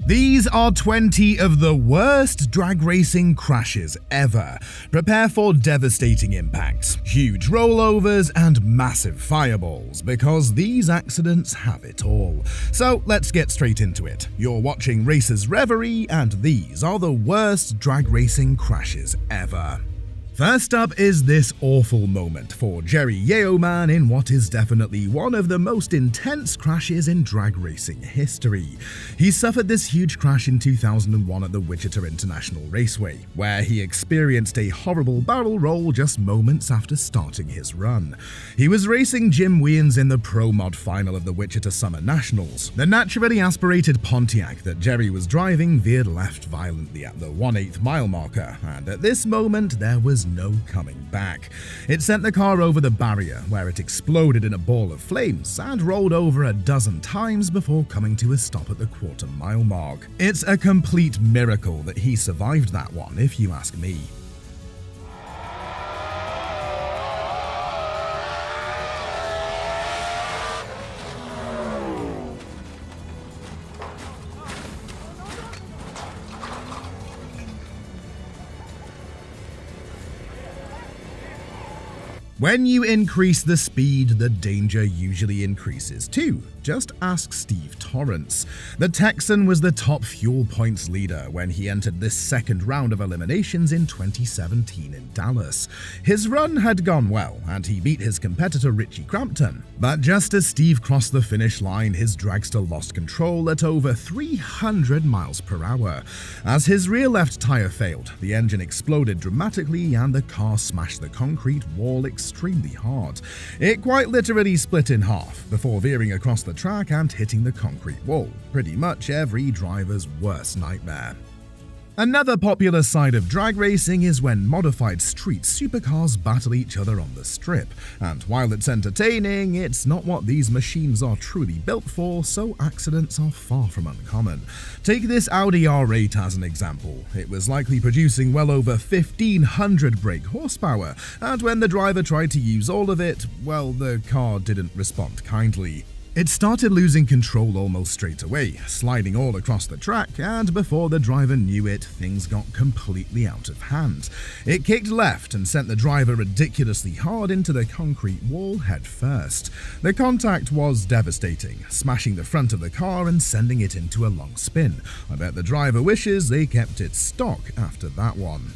These are 20 of the worst drag racing crashes ever. Prepare for devastating impacts, huge rollovers, and massive fireballs, because these accidents have it all. So let's get straight into it. You're watching Racers Reverie, and these are the worst drag racing crashes ever. First up is this awful moment for Jerry Yeoman in what is definitely one of the most intense crashes in drag racing history. He suffered this huge crash in 2001 at the Wichita International Raceway, where he experienced a horrible barrel roll just moments after starting his run. He was racing Jim Wiens in the Pro Mod final of the Wichita Summer Nationals. The naturally aspirated Pontiac that Jerry was driving veered left violently at the 1/8 mile marker, and at this moment there was no coming back. It sent the car over the barrier, where it exploded in a ball of flames and rolled over a dozen times before coming to a stop at the quarter-mile mark. It's a complete miracle that he survived that one, if you ask me. When you increase the speed, the danger usually increases too. Just ask Steve Torrence. The Texan was the top fuel points leader when he entered this second round of eliminations in 2017 in Dallas. His run had gone well, and he beat his competitor Richie Crampton. But just as Steve crossed the finish line, his dragster lost control at over 300 miles per hour. As his rear left tire failed, the engine exploded dramatically and the car smashed the concrete wall extremely hard. It quite literally split in half before veering across the track and hitting the concrete wall, pretty much every driver's worst nightmare. Another popular side of drag racing is when modified street supercars battle each other on the strip, and while it's entertaining, it's not what these machines are truly built for, so accidents are far from uncommon. Take this Audi R8 as an example. It was likely producing well over 1,500 brake horsepower, and when the driver tried to use all of it, well, the car didn't respond kindly. It started losing control almost straight away, sliding all across the track, and before the driver knew it, things got completely out of hand. It kicked left and sent the driver ridiculously hard into the concrete wall head first. The contact was devastating, smashing the front of the car and sending it into a long spin. I bet the driver wishes they kept it stock after that one.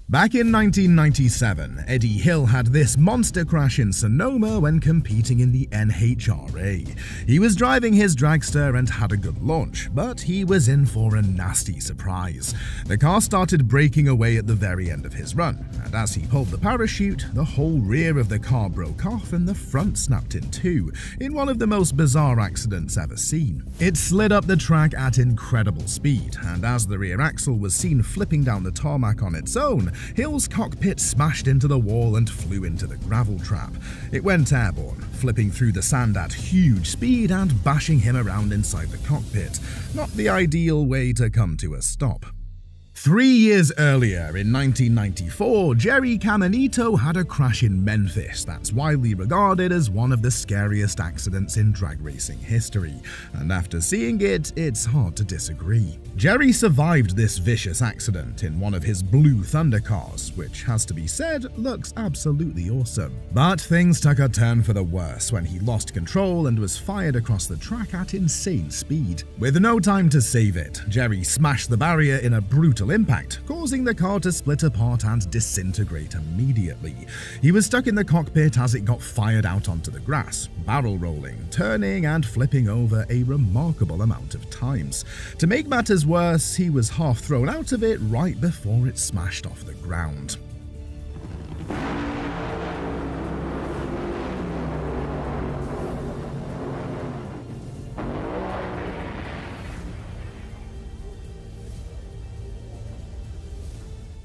Back in 1997, Eddie Hill had this monster crash in Sonoma when competing in the NHRA. He was driving his dragster and had a good launch, but he was in for a nasty surprise. The car started breaking away at the very end of his run, and as he pulled the parachute, the whole rear of the car broke off and the front snapped in two, in one of the most bizarre accidents ever seen. It slid up the track at incredible speed, and as the rear axle was seen flipping down the tarmac on its own, Hill's cockpit smashed into the wall and flew into the gravel trap. It went airborne, flipping through the sand at huge speed and bashing him around inside the cockpit. Not the ideal way to come to a stop. 3 years earlier, in 1994, Jerry Caminito had a crash in Memphis that's widely regarded as one of the scariest accidents in drag racing history, and after seeing it, it's hard to disagree. Jerry survived this vicious accident in one of his Blue Thunder cars, which has to be said, looks absolutely awesome. But things took a turn for the worse when he lost control and was fired across the track at insane speed. With no time to save it, Jerry smashed the barrier in a brutal impact, causing the car to split apart and disintegrate immediately. He was stuck in the cockpit as it got fired out onto the grass, barrel rolling, turning and flipping over a remarkable amount of times. To make matters worse, he was half thrown out of it right before it smashed off the ground.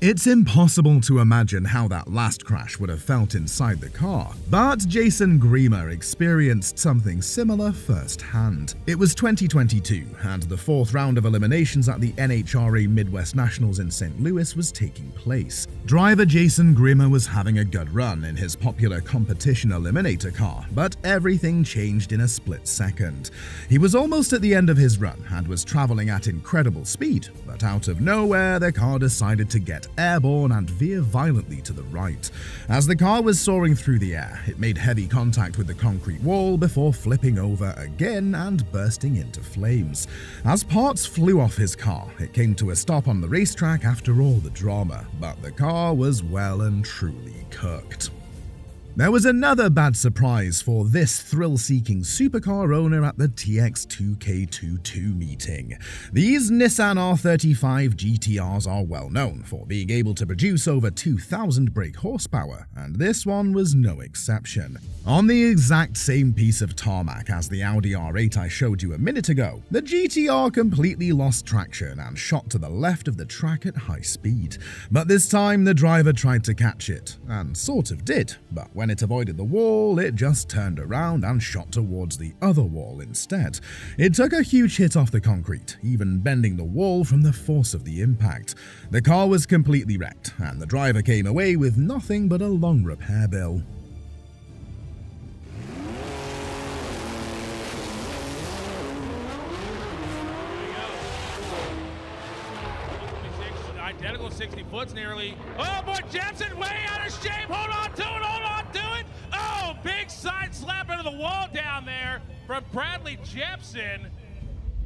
It's impossible to imagine how that last crash would have felt inside the car, but Jason Griemer experienced something similar firsthand. It was 2022, and the fourth round of eliminations at the NHRA Midwest Nationals in St. Louis was taking place. Driver Jason Griemer was having a good run in his popular competition eliminator car, but everything changed in a split second. He was almost at the end of his run and was traveling at incredible speed, but out of nowhere the car decided to get airborne and veer violently to the right. As the car was soaring through the air, it made heavy contact with the concrete wall before flipping over again and bursting into flames. As parts flew off his car, it came to a stop on the racetrack after all the drama, but the car was well and truly cooked. There was another bad surprise for this thrill-seeking supercar owner at the TX2K22 meeting. These Nissan R35 GTRs are well known for being able to produce over 2,000 brake horsepower, and this one was no exception. On the exact same piece of tarmac as the Audi R8 I showed you a minute ago, the GTR completely lost traction and shot to the left of the track at high speed. But this time the driver tried to catch it, and sort of did, but when it avoided the wall, it just turned around and shot towards the other wall instead. It took a huge hit off the concrete, even bending the wall from the force of the impact. The car was completely wrecked, and the driver came away with nothing but a long repair bill. Identical 60 foot's nearly. Oh boy, Jepson way out of shape. Hold on to it, hold on to it. Oh, big side slap into the wall down there from Bradley Jepson.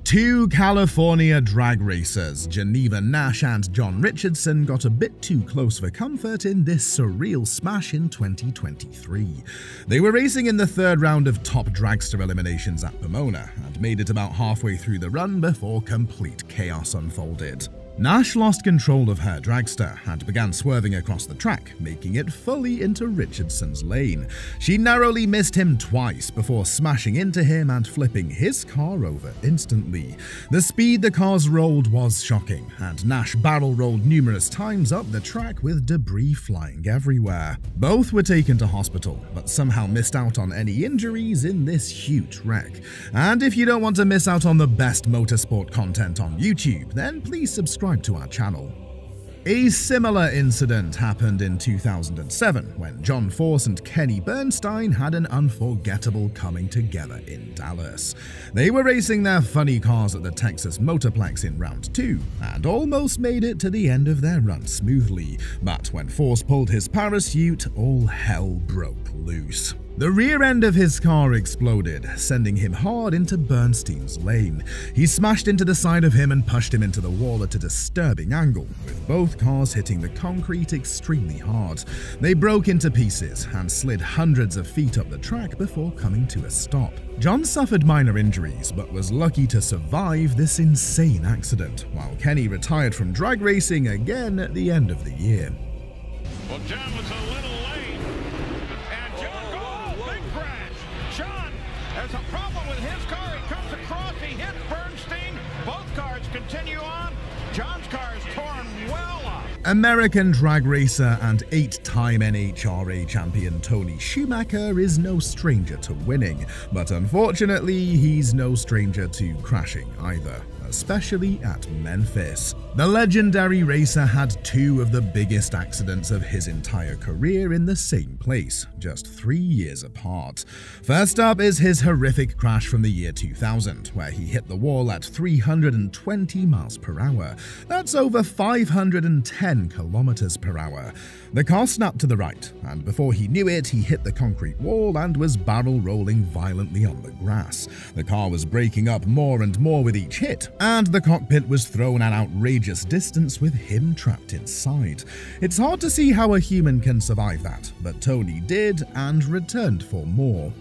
Two California drag racers, Geneva Nash and John Richardson, got a bit too close for comfort in this surreal smash in 2023. They were racing in the third round of top dragster eliminations at Pomona and made it about halfway through the run before complete chaos unfolded. Nash lost control of her dragster and began swerving across the track, making it fully into Richardson's lane. She narrowly missed him twice before smashing into him and flipping his car over instantly. The speed the cars rolled was shocking, and Nash barrel rolled numerous times up the track with debris flying everywhere. Both were taken to hospital, but somehow missed out on any injuries in this huge wreck. And if you don't want to miss out on the best motorsport content on YouTube, then please subscribe to our channel. A similar incident happened in 2007 when John Force and Kenny Bernstein had an unforgettable coming together in Dallas. They were racing their funny cars at the Texas Motorplex in round 2 and almost made it to the end of their run smoothly, but when Force pulled his parachute, all hell broke loose. The rear end of his car exploded, sending him hard into Bernstein's lane. He smashed into the side of him and pushed him into the wall at a disturbing angle, with both cars hitting the concrete extremely hard. They broke into pieces and slid hundreds of feet up the track before coming to a stop. John suffered minor injuries, but was lucky to survive this insane accident, while Kenny retired from drag racing again at the end of the year. Well, John was a little late, and John, big crash. John has a problem with his car. He comes across, he hits Bernstein. Both cars continue on. John's car is torn well up. American drag racer and 8-time NHRA champion Tony Schumacher is no stranger to winning, but unfortunately, he's no stranger to crashing either, especially at Memphis. The legendary racer had 2 of the biggest accidents of his entire career in the same place, just 3 years apart. First up is his horrific crash from the year 2000, where he hit the wall at 320 miles per hour. That's over 510 kilometers per hour. The car snapped to the right, and before he knew it, he hit the concrete wall and was barrel rolling violently on the grass. The car was breaking up more and more with each hit, and the cockpit was thrown an outrageous distance with him trapped inside. It's hard to see how a human can survive that, but Tony did and returned for more.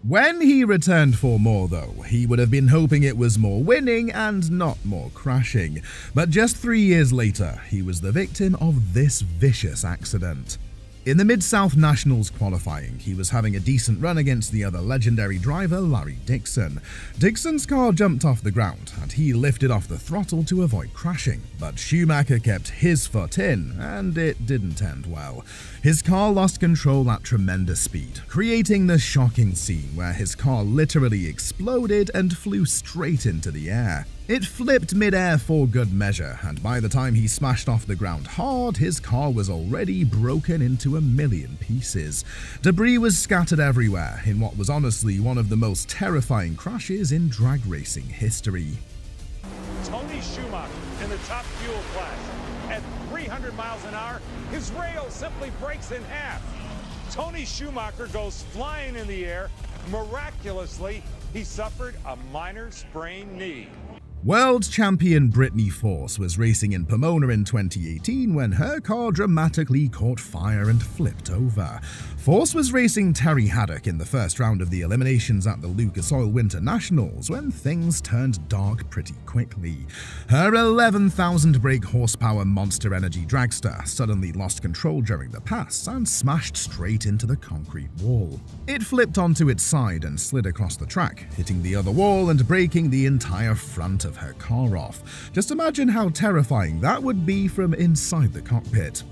When he returned for more though, he would have been hoping it was more winning and not more crashing. But just 3 years later, he was the victim of this vicious accident. In the Mid-South Nationals qualifying, he was having a decent run against the other legendary driver, Larry Dixon. Dixon's car jumped off the ground, and he lifted off the throttle to avoid crashing, but Schumacher kept his foot in, and it didn't end well. His car lost control at tremendous speed, creating the shocking scene where his car literally exploded and flew straight into the air. It flipped mid-air for good measure, and by the time he smashed off the ground hard, his car was already broken into a million pieces. Debris was scattered everywhere in what was honestly one of the most terrifying crashes in drag racing history. Tony Schumacher in the top fuel class. At 300 miles an hour, his rail simply breaks in half. Tony Schumacher goes flying in the air. Miraculously, he suffered a minor sprained knee. World champion Brittany Force was racing in Pomona in 2018 when her car dramatically caught fire and flipped over. Force was racing Terry Haddock in the first round of the eliminations at the Lucas Oil Winter Nationals when things turned dark pretty quickly. Her 11,000 brake horsepower Monster Energy dragster suddenly lost control during the pass and smashed straight into the concrete wall. It flipped onto its side and slid across the track, hitting the other wall and breaking the entire front of her car off. Just imagine how terrifying that would be from inside the cockpit.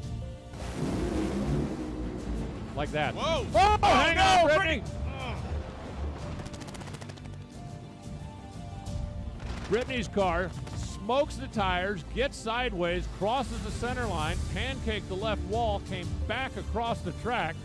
Like that. Whoa! Oh, hang on, Brittany! Brittany's car smokes the tires, gets sideways, crosses the center line, pancaked the left wall, came back across the track,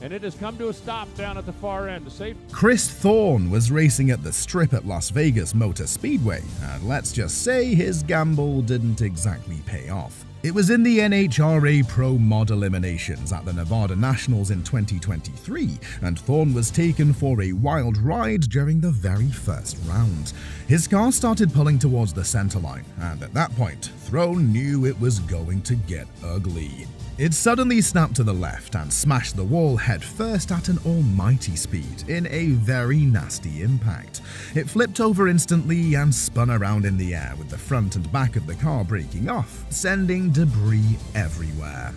and it has come to a stop down at the far end. Chris Thorne was racing at the Strip at Las Vegas Motor Speedway, and let's just say his gamble didn't exactly pay off. It was in the NHRA Pro Mod Eliminations at the Nevada Nationals in 2023, and Thorne was taken for a wild ride during the very first round. His car started pulling towards the center line, and at that point, Thorne knew it was going to get ugly. It suddenly snapped to the left and smashed the wall head first at an almighty speed in a very nasty impact. It flipped over instantly and spun around in the air with the front and back of the car breaking off, sending debris everywhere.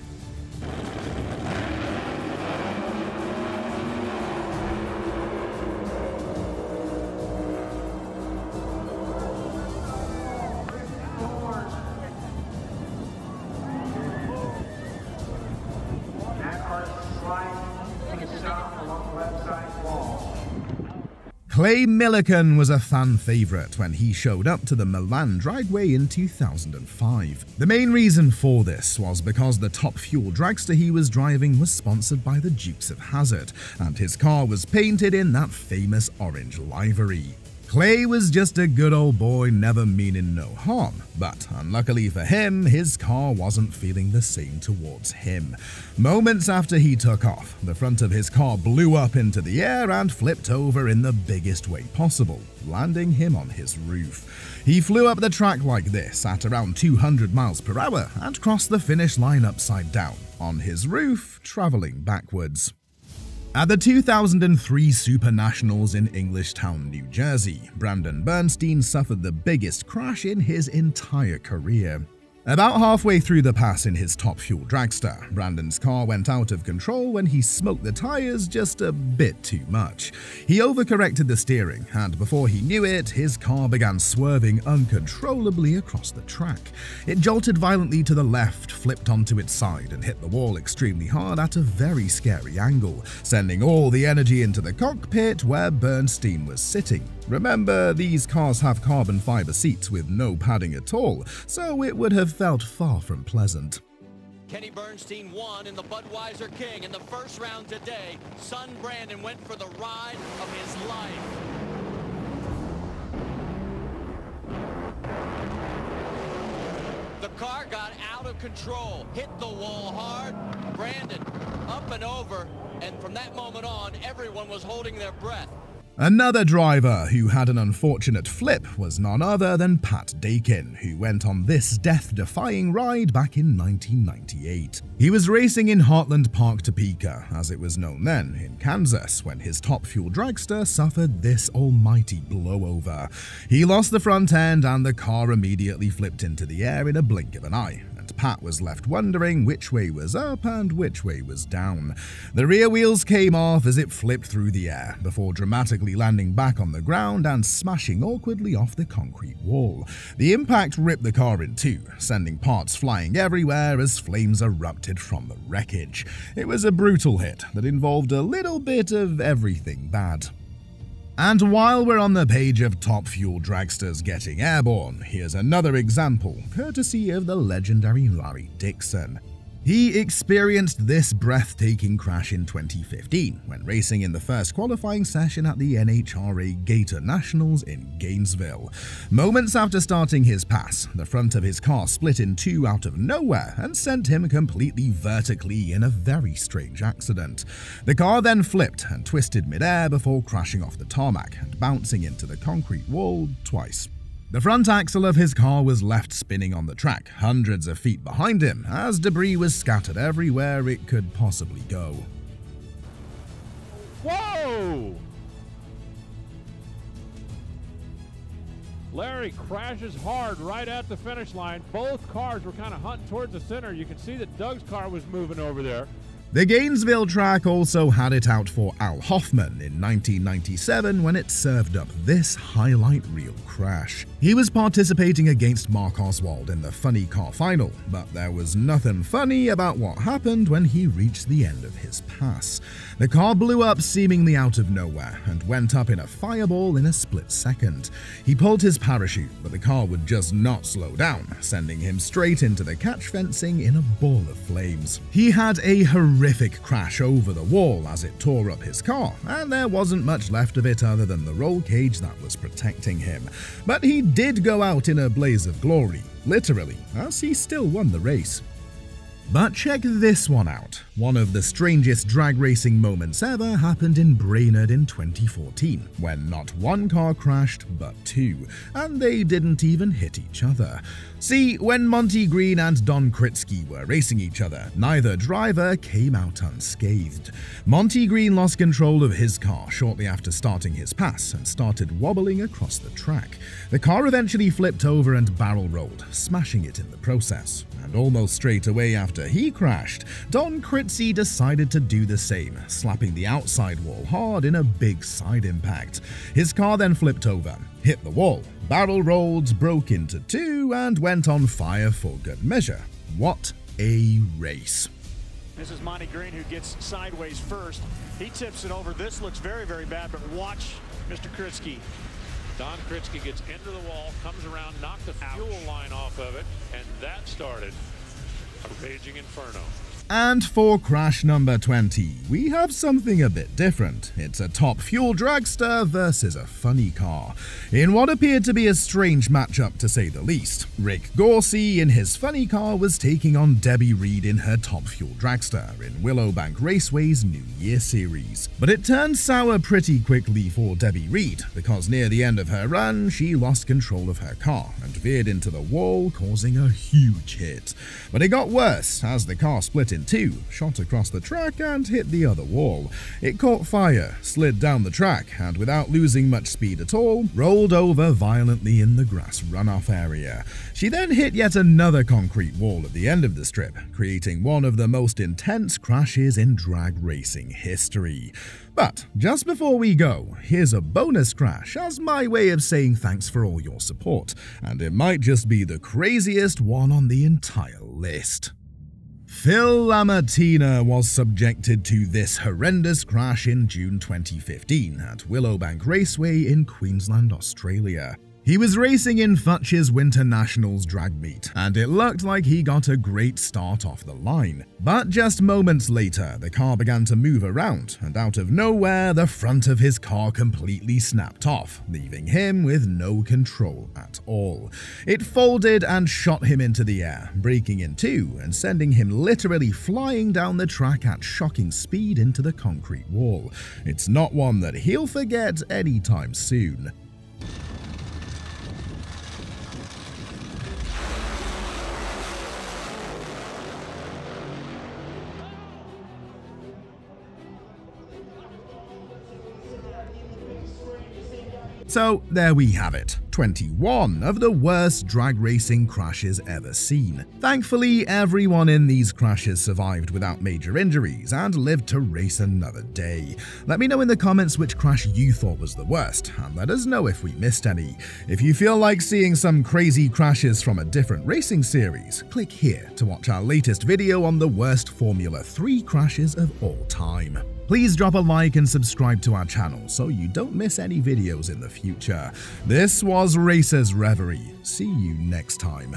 Clay Millican was a fan favorite when he showed up to the Milan Dragway in 2005. The main reason for this was because the top fuel dragster he was driving was sponsored by the Dukes of Hazzard, and his car was painted in that famous orange livery. Clay was just a good old boy, never meaning no harm, but unluckily for him, his car wasn't feeling the same towards him. Moments after he took off, the front of his car blew up into the air and flipped over in the biggest way possible, landing him on his roof. He flew up the track like this at around 200 miles per hour and crossed the finish line upside down, on his roof, traveling backwards. At the 2003 Super Nationals in Englishtown, New Jersey, Brandon Bernstein suffered the biggest crash in his entire career. About halfway through the pass in his top fuel dragster, Brandon's car went out of control when he smoked the tires just a bit too much. He overcorrected the steering, and before he knew it, his car began swerving uncontrollably across the track. It jolted violently to the left, flipped onto its side, and hit the wall extremely hard at a very scary angle, sending all the energy into the cockpit where Bernstein was sitting. Remember, these cars have carbon fiber seats with no padding at all, so it would have felt far from pleasant. Kenny Bernstein won in the Budweiser King in the first round today. Son Brandon went for the ride of his life. The car got out of control, hit the wall hard. Brandon up and over, and from that moment on, everyone was holding their breath. Another driver who had an unfortunate flip was none other than Pat Dakin, who went on this death-defying ride back in 1998. He was racing in Heartland Park, Topeka, as it was known then, in Kansas, when his top fuel dragster suffered this almighty blowover. He lost the front end and the car immediately flipped into the air in a blink of an eye, and Pat was left wondering which way was up and which way was down. The rear wheels came off as it flipped through the air, before dramatically landing back on the ground and smashing awkwardly off the concrete wall. The impact ripped the car in two, sending parts flying everywhere as flames erupted from the wreckage. It was a brutal hit that involved a little bit of everything bad. And while we're on the page of top fuel dragsters getting airborne, here's another example, courtesy of the legendary Larry Dixon. He experienced this breathtaking crash in 2015 when racing in the first qualifying session at the NHRA Gator Nationals in Gainesville. Moments after starting his pass, the front of his car split in two out of nowhere and sent him completely vertically in a very strange accident. The car then flipped and twisted midair before crashing off the tarmac and bouncing into the concrete wall twice. The front axle of his car was left spinning on the track, hundreds of feet behind him, as debris was scattered everywhere it could possibly go. Whoa! Larry crashes hard right at the finish line. Both cars were kind of hunting towards the center. You can see that Doug's car was moving over there. The Gainesville track also had it out for Al Hoffman in 1997 when it served up this highlight reel crash. He was participating against Mark Oswald in the funny car final, but there was nothing funny about what happened when he reached the end of his pass. The car blew up seemingly out of nowhere and went up in a fireball in a split second. He pulled his parachute, but the car would just not slow down, sending him straight into the catch fencing in a ball of flames. He had a horrific crash over the wall as it tore up his car, and there wasn't much left of it other than the roll cage that was protecting him. But he did go out in a blaze of glory, literally, as he still won the race. But check this one out. One of the strangest drag racing moments ever happened in Brainerd in 2014, when not one car crashed, but two, and they didn't even hit each other. See, when Monty Green and Don Kritzky were racing each other, neither driver came out unscathed. Monty Green lost control of his car shortly after starting his pass and started wobbling across the track. The car eventually flipped over and barrel rolled, smashing it in the process. And almost straight away after he crashed, Don Kritzky decided to do the same, slapping the outside wall hard in a big side impact. His car then flipped over, hit the wall, barrel rolled, broke into two, and went on fire for good measure. What a race. This is Monty Green who gets sideways first. He tips it over. This looks very, very bad, but watch Mr. Kritzky. Don Kritzky gets into the wall, comes around, knocked the fuel line off of it, and that started a raging inferno. And for crash number 20, we have something a bit different. It's a top fuel dragster versus a funny car, in what appeared to be a strange matchup to say the least. Rick Gorsey in his funny car was taking on Debbie Reed in her top fuel dragster in Willowbank Raceway's New Year series. But it turned sour pretty quickly for Debbie Reed, because near the end of her run, she lost control of her car and veered into the wall, causing a huge hit. But it got worse as the car split in two, shot across the track and hit the other wall. It caught fire, slid down the track, and without losing much speed at all, rolled over violently in the grass runoff area. She then hit yet another concrete wall at the end of the strip, creating one of the most intense crashes in drag racing history. But just before we go, here's a bonus crash as my way of saying thanks for all your support, and it might just be the craziest one on the entire list. Phil Lamartina was subjected to this horrendous crash in June 2015 at Willowbank Raceway in Queensland, Australia. He was racing in Futch's Winter Nationals drag meet, and it looked like he got a great start off the line. But just moments later, the car began to move around, and out of nowhere, the front of his car completely snapped off, leaving him with no control at all. It folded and shot him into the air, breaking in two and sending him literally flying down the track at shocking speed into the concrete wall. It's not one that he'll forget anytime soon. So there we have it, 21 of the worst drag racing crashes ever seen. Thankfully, everyone in these crashes survived without major injuries and lived to race another day. Let me know in the comments which crash you thought was the worst, and let us know if we missed any. If you feel like seeing some crazy crashes from a different racing series, click here to watch our latest video on the worst Formula 3 crashes of all time. Please drop a like and subscribe to our channel so you don't miss any videos in the future. This was Racer's Reverie. See you next time.